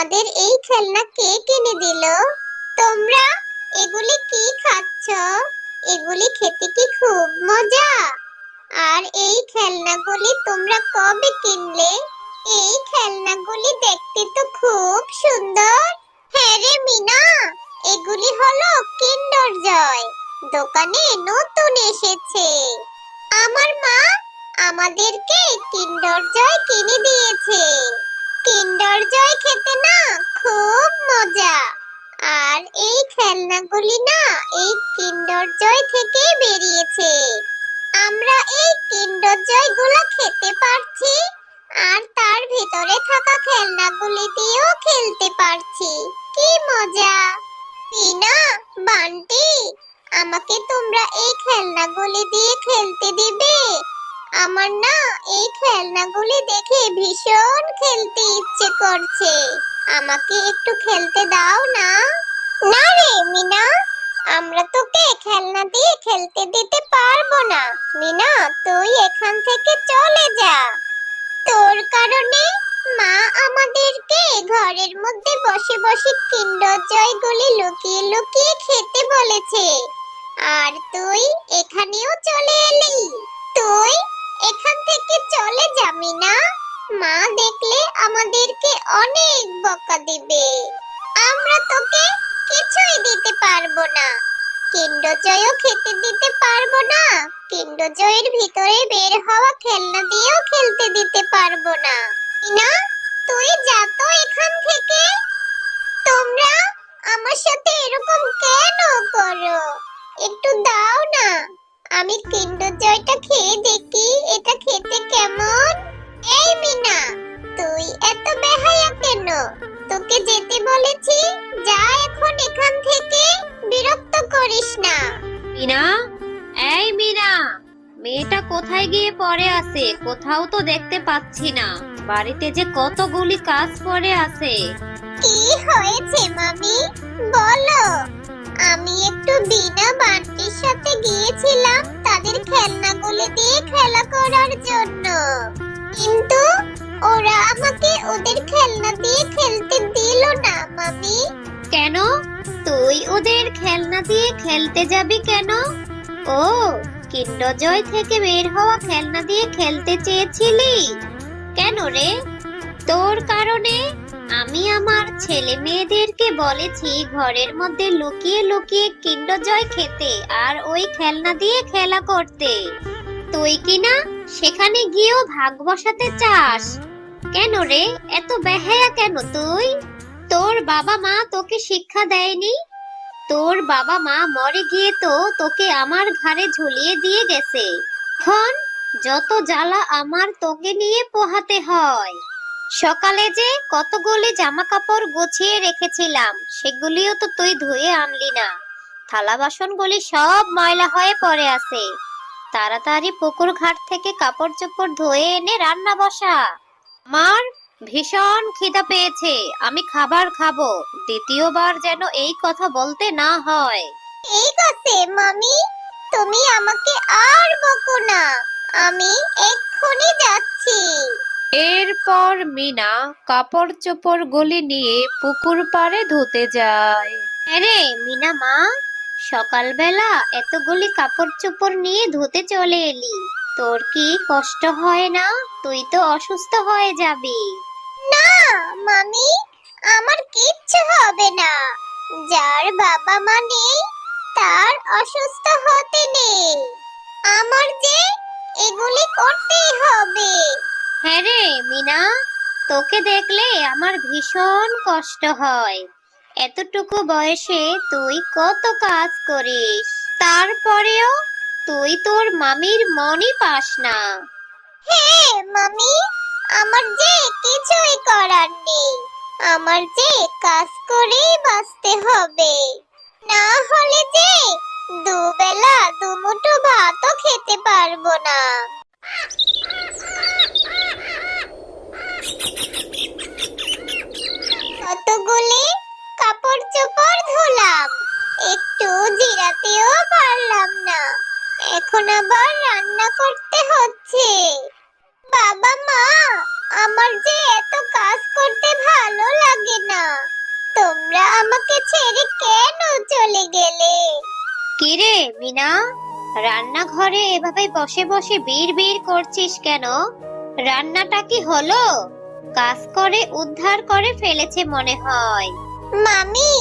আমাদের এই খেলনা কে কিনে দিল? তোমরা এগুলি কি খাচ্ছ? এগুলি খেতে কি খুব মজা? আর এই খেলনাগুলি তোমরা কবে কিনলে? এই খেলনাগুলি দেখতে তো খুব সুন্দর। হ্যাঁ রে মিনা, এগুলি হলো কিন্ডার জয়, দোকানে নতুন এসেছে। আমার মা আমাদেরকে কিন্ডার জয় কিনে দিয়েছে। কিন্ডার জয় খেতে না খুব মজা। আর এই খেলনাগুলি না এই কিন্ডার জয় থেকে বেরিয়েছে। আমরা এই কিন্ডার জয় গুলো খেতে পারছি, আর তার ভিতরে থাকা খেলনাগুলি দিয়েও খেলতে পারছি। কি মজা! টিনা, বান্টি, আমাকে তোমরা এই খেলনাগুলি দিয়ে খেলতে দিবে? আমার না এই খেলনাগুলি দেখে ভীষণ খেলতে ইচ্ছে করছে। আমাকে একটু খেলতে দাও না। না রে মিনা, আমরা তোকে খেলনা দিয়ে খেলতে দিতে পারবো না। মিনা, তুই এখান থেকে চলে যা। তোর কারণে মা আমাদেরকে ঘরের মধ্যে বসে বসে কিন্ডার জয়গুলি লুকিয়ে লুকিয়ে খেতে বলেছে, আর তুই এখানেও চলে এলি। তুই এখান থেকে চলে যা মিনা, মা দেখলে আমাদেরকে অনেক বকা দিবে। আমরা তোকে কিছুই দিতে পারবো না, কিন্ডার জয়ও খেতে দিতে পারবো না, কিন্ডার জয়ের ভিতরে বের হওয়া খেলনা দিয়েও খেলতে দিতে পারবো না। না, তুই যা তো এখান থেকে। তোমরা আমার সাথে এরকম কেন করো? একটু দাও না, আমি কিন্ডার জয়টা খেয়ে দেখি এটা খেতে কেমন। এই মিনা, তুই এত বেহায়া কেন? তোকে যেতে বলেছি, যা এখন এখান থেকে, বিরক্ত করিস না। মিনা, এই মিনা, মেয়েটা কোথায় গিয়ে পড়ে আছে? কোথাও তো দেখতে পাচ্ছি না। বাড়িতে যে কতগুলি কাজ পড়ে আছে। কি হয়েছে মামি, বলো। আমি একটু বিনা বান্টির সাথে গিয়েছিলাম তাদের খেলনাগুলি দিয়ে খেলা করার জন্য, কিন্তু ওরা আমাকে ওদের খেলনা দিয়ে খেলতে দিল না মামি। কেন? তুই ওদের খেলনা দিয়ে খেলতে যাবি কেন? ও, কিন্ডার জয় থেকে বের হওয়া খেলনা দিয়ে খেলতে চেয়েছিলি? কেন রে? তোর কারণে আমি আমার ছেলে মেয়েদেরকে বলেছি ঘরের মধ্যে লুকিয়ে লুকিয়ে কিন্ডার জয় খেতে আর ওই খেলনা দিয়ে খেলা করতে। তুই কিনা সেখানে গিয়েও ভাগ বসাতে চাস। কেন রে, এত বেহায়া কেন তুই? তোর বাবা মা তোকে শিক্ষা দেয়নি? তোর বাবা মা মরে গিয়ে তো তোকে আমার ঘাড়ে ঝুলিয়ে দিয়ে গেছে। এখন যত জ্বালা আমার তোকে নিয়ে পোহাতে হয়। সকালে যে কতগুলি জামা কাপড় গুছিয়ে রেখেছিলাম সেগুলিও তো তুই ধুয়ে আনলি না। থালা বাসনগুলি সব ময়লা হয়ে পড়ে আছে। তাড়াতাড়ি পুকুর ঘাট থেকে কাপড় চোপড় ধুয়ে এনে রান্না বসা। আমার ভীষণ খিদা পেয়েছে, আমি খাবার খাবো। দ্বিতীয়বার যেন এই কথা বলতে না হয়। ঠিক আছে মামি, তুমি আমাকে আর বকো না, আমি এক্ষুনি যাচ্ছি। এরপর মিনা কাপড় চোপড় গুলি নিয়ে পুকুর পাড়ে ধুতে যায়। আরে মিনা মা, সকালবেলা এতগুলি কাপড় চোপড় নিয়ে ধুতে চলে এলি, তোর কি কষ্ট হয় না? তুই তো অসুস্থ হয়ে যাবি। না মামি, আমার কিচ্ছু হবে না। যার বাবা মা নেই তার অসুস্থ হতে নেই, আমার যে এগুলি করতেই হবে। হ্যাঁ রে মিনা, তোকে দেখলে আমার ভীষণ কষ্ট হয়। এতটুকু বয়সে তুই কত কাজ করিস, তারপরেও তুই তোর মামির মনই পাস না। হ্যাঁ মামি, আমার যে কিছুই করার নেই, আমার যে কাজ করেই বাঁচতে হবে, না হলে যে দুবেলা দুমুঠো ভাতও খেতে পারবো না। কতগুলি কাপড় চোপড় ধুলাম, একটু জিরাতেও পারলাম না, এখন আবার রান্না করতে হচ্ছে। বাবা মা, আমার যে এত কাজ করতে ভালো লাগে না, তোমরা আমাকে ছেড়ে কেন চলে গেলে? কিরে মিনা, রান্নাঘরে এভাবে বসে বসে বিড়বিড় করছিস কেন? রান্নাটা কি হলো? কাজ করে উদ্ধার করে ফেলেছে মনে হয়। মামি,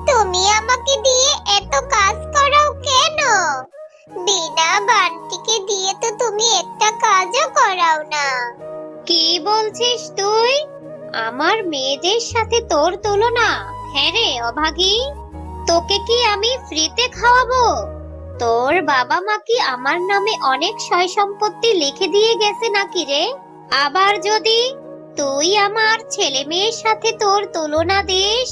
তুমি আমাকে দিয়ে এত কাজ করাও কেন? বিনা বান্টিকে দিয়ে তো তুমি একটা কাজও করাও না। কি বলছিস তুই? আমার মেয়েদের সাথে তোর তুলনা? হ্যাঁ রে অভাগী, তোকে কি আমি ফ্রিতে খাওয়াবো? তোর বাবা মা কি আমার নামে অনেক সয় সম্পত্তি লিখে দিয়ে গেছে নাকি রে? আবার যদি তুই আমার ছেলে মেয়ের সাথে তোর তুলনা দিস,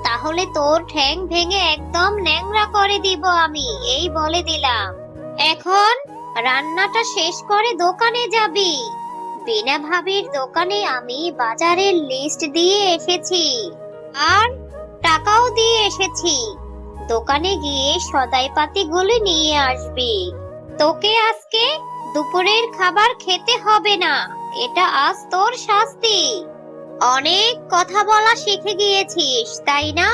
তাহলে তোর ঠ্যাং ভেঙে একদম ন্যাংরা করে দিব আমি, এই বলে দিলাম। এখন রান্নাটা শেষ করে দোকানে যাবি। বিনা ভাবির দোকানে আমি বাজারের লিস্ট দিয়ে এসেছি, আর টাকাও দিয়ে এসেছি। দোকানে গিয়ে সদাইপাতি গুলো নিয়ে আসবি। তোকে আজকে দুপুরের খাবার খেতে হবে না, এটা আজ তোর শাস্তি। অনেক কথা বলা শিখে গিয়েছিস তাই না?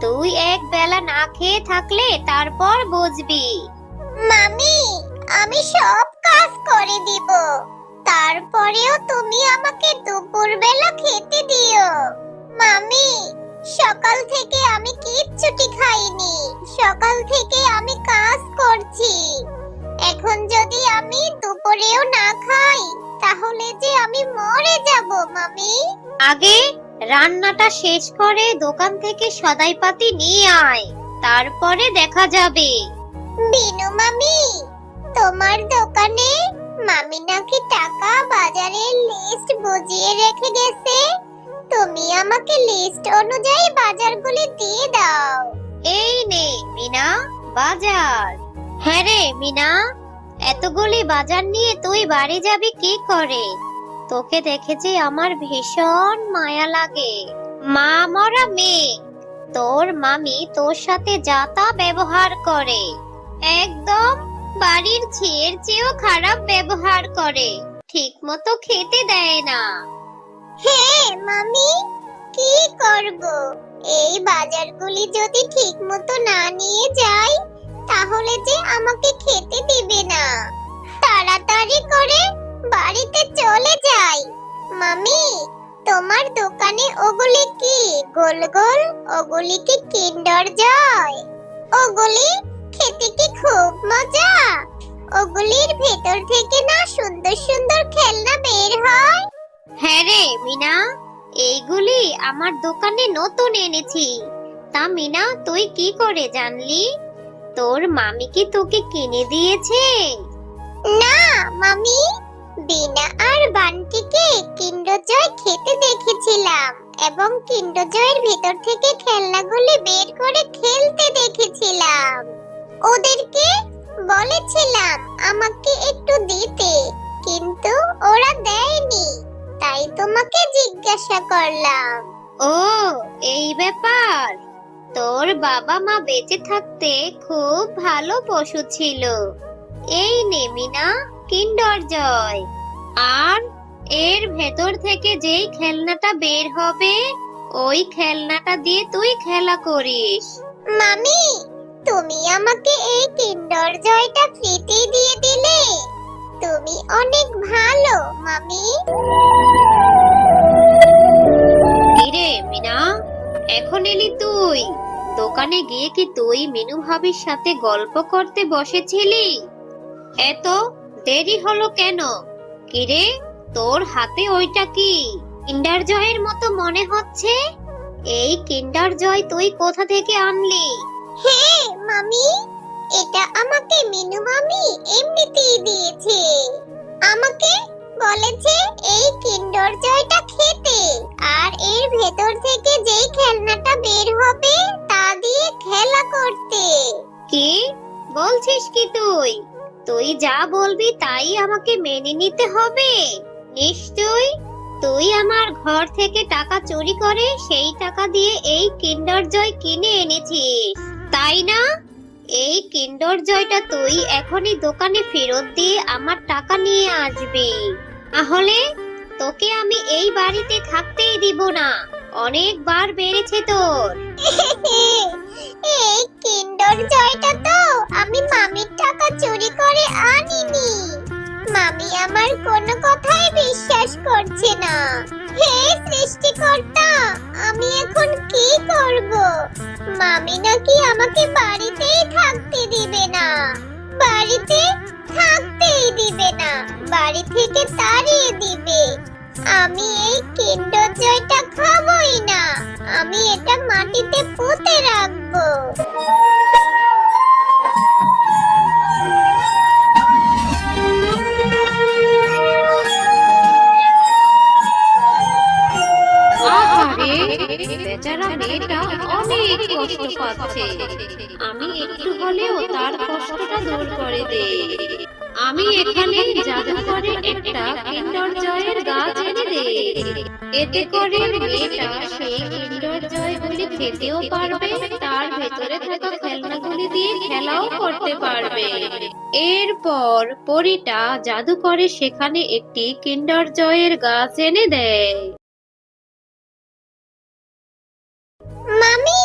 তুই এক বেলা না খেয়ে থাকলে তারপর বুঝবি। মামি, আমি সব কাজ করে দিব, তারপরেও তুমি আমাকে দুপুরবেলা খেতে দিও। মামি, সকাল থেকে আমি কিচ্ছুটি খাইনি, সকাল থেকে আমি কাজ করছি। এখন যদি আমি দুপুরেও না খাই, তাহলে যে আমি মরে যাব। মামি, আগে রান্নাটা শেষ করে দোকান থেকে সদাইপাতি নিয়ে আয়, তারপরে দেখা যাবে। বিনু মামি, তোমার দোকানে মামি নাকি টাকা বাজারের লিস্ট বুঝিয়ে রেখে গেছে, তুমি আমাকে লিস্ট অনুযায়ী বাজারগুলি দিয়ে দাও। এই নে মিনা, বাজার। হ্যাঁ রে মিনা, এতগুলি বাজার নিয়ে তুই বাড়ি যাবি কি করে? তোকে দেখে যে আমার ভীষণ মায়া লাগে। মা মরা মেয়ে, তোর মামি তোর সাথে যা তা ব্যবহার করে, একদম বাড়ির ছেলের চেয়েও খারাপ ব্যবহার করে, ঠিক মতো খেতে দেয় না। হ্যাঁ মামি, কি করব? এই বাজারগুলি যদি ঠিক মতো না নিয়ে যাই, তাহলে যে আমাকে খেতে দিবে না। তাড়াতাড়ি করে বাড়িতে চলে যাই। মামি, তোমার দোকানে ওগুলি কি গোল গোল? ওগুলি কি কিন্ডার জয়? ওগুলি খেতে কি খুব মজা? ওগুলির ভেতর থেকে না সুন্দর সুন্দর খেলনা বের হয়? হ্যাঁ রে মিনা, এইগুলি আমার দোকানে নতুন এনেছি। তা মিনা, তুই কি করে জানলি? তোর মামি কি তোকে কিনে দিয়েছে? না মামি, বিনা আর বান্টিকে কিন্ডার জয় খেতে দেখেছিলাম, এবং কিন্ডার জয়ের ভিতর থেকে খেলনাগুলি বের করে খেলতে দেখেছিলাম। ওদেরকে বলেছিলাম আমাকে একটু দিতে, কিন্তু ওরা দেয়নি, তাই তোমাকে জিজ্ঞাসা করলাম। ও, এই ব্যাপার। তোর বাবা মা বেঁচে থাকতে খুব ভালো পশু ছিল। এই নে মিনা, কিন্ডার জয়। আর এর ভেতর থেকে যেই খেলনাটা বের হবে, ওই খেলনাটা দিয়ে তুই খেলা করিস। মামি, তুমি আমাকে এই কিন্ডার জয়টা ফ্রিতে দিয়ে দিলে, তুমি অনেক ভালো মামি। কিরে মিনা, এখন এলি তুই? দোকানে গিয়ে কি তুই মিনু ভাবির সাথে গল্প করতে বসেছিলি? এত দেরি হলো কেন? কিরে, তোর হাতে ওইটা কি? কিন্ডার জয়ের মতো মনে হচ্ছে। এই কিন্ডার জয় তুই কোথা থেকে আনলি? হ্যাঁ মামি, এটা আমাকে মিনু মামি এমনিতেই দিয়েছে। আমাকে বলেছে এই কিন্ডার জয়টা খেতে, আর এর ভেতর থেকে যেই খেলনাটা বের হবে তা দিয়ে খেলা করতে। কি বলছিস কি তুই? তুই যা বলবি তাই আমাকে মেনে নিতে হবে? নিশ্চয় তুই আমার ঘর থেকে টাকা চুরি করে সেই টাকা দিয়ে এই কিন্ডার জয় কিনে এনেছিস, তাই না? এই কিন্ডার জয়টা তুই এখনই দোকানে ফেরত দিয়ে আমার টাকা নিয়ে আসবি। তাহলে তোকে আমি এই বাড়িতে থাকতেই দিব না। অনেকবার বেড়েছে তোর। এই কিন্ডার জয়টা তো আমি মামির টাকা চুরি করে আনিনি। মামি আমার কোনো কথাই বিশ্বাস করছে না। হে সৃষ্টিকর্তা, আমি এখন কি করব? মামি নাকি আমাকে বাড়িতেই থাকতে দিবে না, বাড়িতে থাকতেই দিবে না, বাড়ি থেকে তাড়িয়ে দিবে। আমি এই কিন্ডার জয়টা খাবোই না, আমি এটা মাটিতে পুঁতে রাখবো। আহারে, বেচারা মেয়েটা অনেক কষ্ট পাচ্ছে। আমি একটু হলেও তার কষ্টটা দূর করে দেই। আমি এখানে জাদু করে একটা কিন্ডার জয়ের গাছ এনে দেই। এতে করে মেয়েটা সেই কিন্ডার জয়গুলি খেতেও পারবে, তার ভেতরে থাকা খেলনাগুলি দিয়ে খেলাও করতে পারবে। এরপর পরীটা জাদু করে সেখানে একটি কিন্ডার জয়ের গাছ এনে দেয়। মামি,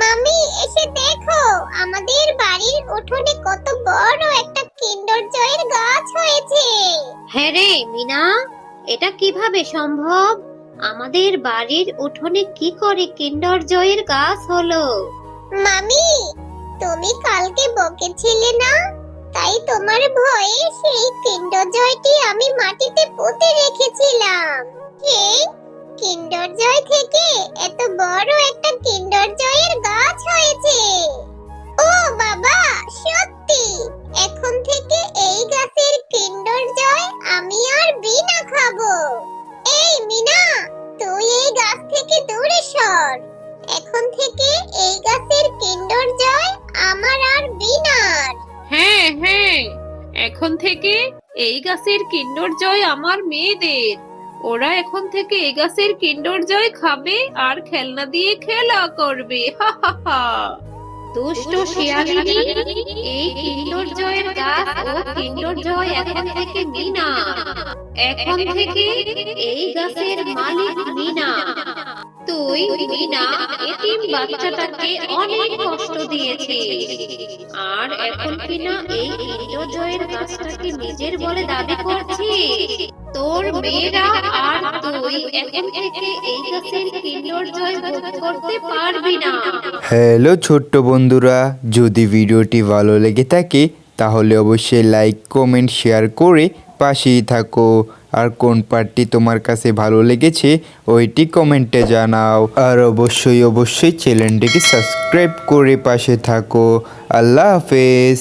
মামি এসে দেখো, আমাদের বাড়ির উঠোনে কত বড় একটা কিন্ডার জয়ের গাছ হয়েছে। হ্যাঁ রে মিনা, এটা কিভাবে সম্ভব? আমাদের বাড়ির উঠোনে কি করে কিন্ডার জয়ের গাছ হলো? মামি, তুমি কালকে বকেছিলে না, তাই তোমার ভয়ে সেই কিন্ডার জয়টি আমি মাটিতে পুঁতে রেখেছিলাম। এই কিন্ডার জয় থেকে এত বড় একটা কিন্ডার জয়ের গাছ হয়েছে। ও বাবা, সত্যি এখন থেকে এই গাছের কিন্ডার জয় আমি আর বিনা খাবো। এই মিনা, তুই এই গাছ থেকে দূরে সর। এখন থেকে এই গাছের কিন্ডার জয় আমার আর বিনার। হ্যাঁ হ্যাঁ, এখন থেকে এই গাছের কিন্ডার জয় আমার মেয়েদের। ওরা এখন থেকে এই গাছের কিন্ডার জয় খাবে আর খেলনা দিয়ে খেলা করবে। হা হা হা। দুষ্ট শিয়ালিনী, এই কিন্ডার জয়ের গাছ ও কিন্ডার জয় এখন থেকে মিনা। এখন থেকে এই গাছের মালিক মিনা। তুই মিনা এতিম বাচ্চাটাকে অনেক কষ্ট দিয়েছিস, আর এখন কিনা এই কিন্ডার জয়ের গাছটাকে নিজের বলে দাবি করছিস। তোর মেয়েরা আর তুই এখন থেকে এই গাছের কিন্ডার জয় ভোগ করতে পারবি না। হ্যালো ছোট্ট বন্ধুরা, যদি ভিডিওটি ভালো লেগে থাকে তাহলে অবশ্যই লাইক কমেন্ট শেয়ার করে পাশেই থাকো। আর কোন পার্টটি তোমার কাছে ভালো লেগেছে ওইটি কমেন্টে জানাও। আর অবশ্যই চ্যানেলটিকে সাবস্ক্রাইব করে পাশে থাকো। আল্লাহ হাফেজ।